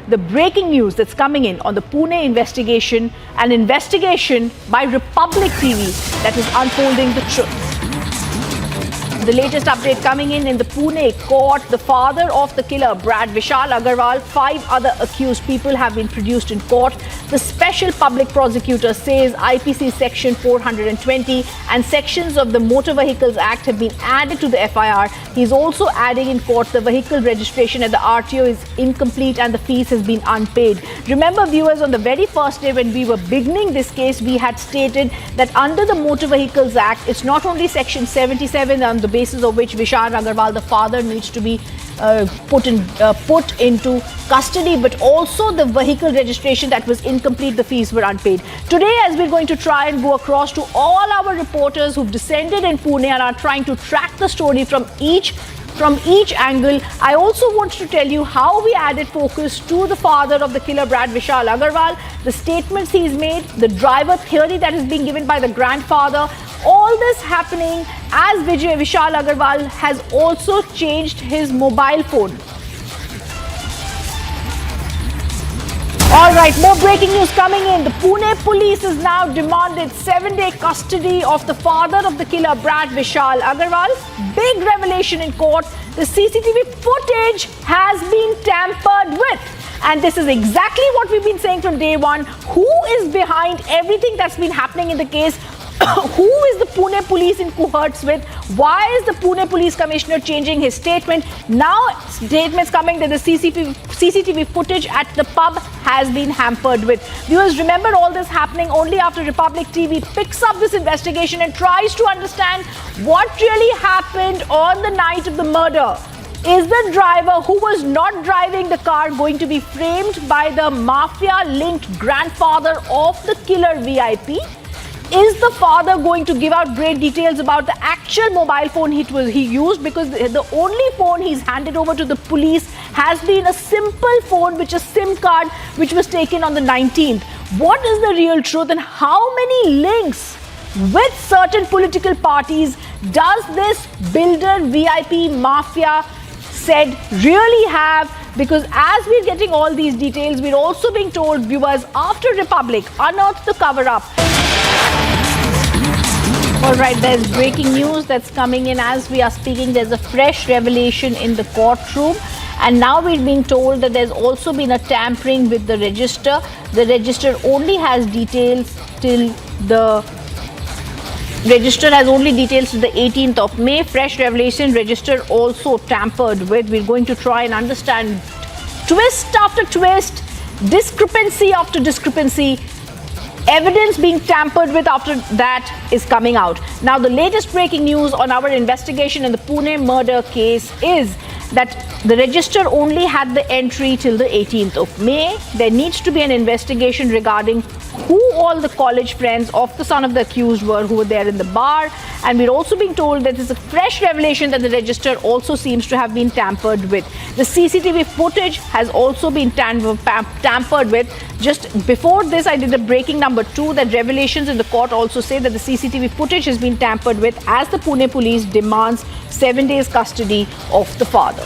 the breaking news that's coming in on the Pune investigation, an investigation by Republic TV that is unfolding the truth. The latest update coming in the Pune court, the father of the killer, Brad Vishal Agarwal, 5 other accused people have been produced in court. The special public prosecutor says IPC section 420 and sections of the Motor Vehicles Act have been added to the FIR. He's also adding in court the vehicle registration at the RTO is incomplete and the fees has been unpaid. Remember, viewers, on the very first day when we were beginning this case, we had stated that under the Motor Vehicles Act, it's not only section 77 on the basis of which Vishal Agarwal, the father, needs to be put into custody, but also the vehicle registration that was incomplete, the fees were unpaid. Today, as we're going to try and go across to all our reporters who've descended in Pune and are trying to track the story from each angle, I also want to tell you how we added focus to the father of the killer, Brad Vishal Agarwal, the statements he's made, the driver theory that is being given by the grandfather. All this happening as Vishal Agarwal has also changed his mobile phone. All right, more breaking news coming in. The Pune police has now demanded 7-day custody of the father of the killer, Brad Vishal Agarwal. Big revelation in court. The CCTV footage has been tampered with. And this is exactly what we've been saying from day one. Who is behind everything that's been happening in the case? Who is the Pune police in cahoots with? Why is the Pune police commissioner changing his statement? Now statements coming that the CCTV footage at the pub has been hampered with. Viewers, remember all this happening only after Republic TV picks up this investigation and tries to understand what really happened on the night of the murder. Is the driver who was not driving the car going to be framed by the mafia-linked grandfather of the killer VIP? Is the father going to give out great details about the actual mobile phone he used? Because the only phone he's handed over to the police has been a simple phone, which is SIM card, which was taken on the 19th. What is the real truth and how many links with certain political parties does this builder VIP mafia said really have? Because as we're getting all these details, we're also being told, viewers, after Republic unearthed the cover-up. All right, there's breaking news that's coming in as we are speaking. There's a fresh revelation in the courtroom. And now we're being told that there's also been a tampering with the register. The register only has details till the... Register has only details to the 18th of May. Fresh revelation, register also tampered with. We're going to try and understand twist after twist, discrepancy after discrepancy. Evidence being tampered with after that is coming out. Now, the latest breaking news on our investigation in the Pune murder case is that the register only had the entry till the 18th of May. There needs to be an investigation regarding who all the college friends of the son of the accused were who were there in the bar. And we're also being told that there's a fresh revelation that the register also seems to have been tampered with. The CCTV footage has also been tampered with. Just before this, I did a breaking number 2 that revelations in the court also say that the CCTV footage has been tampered with as the Pune police demands 7 days custody of the father.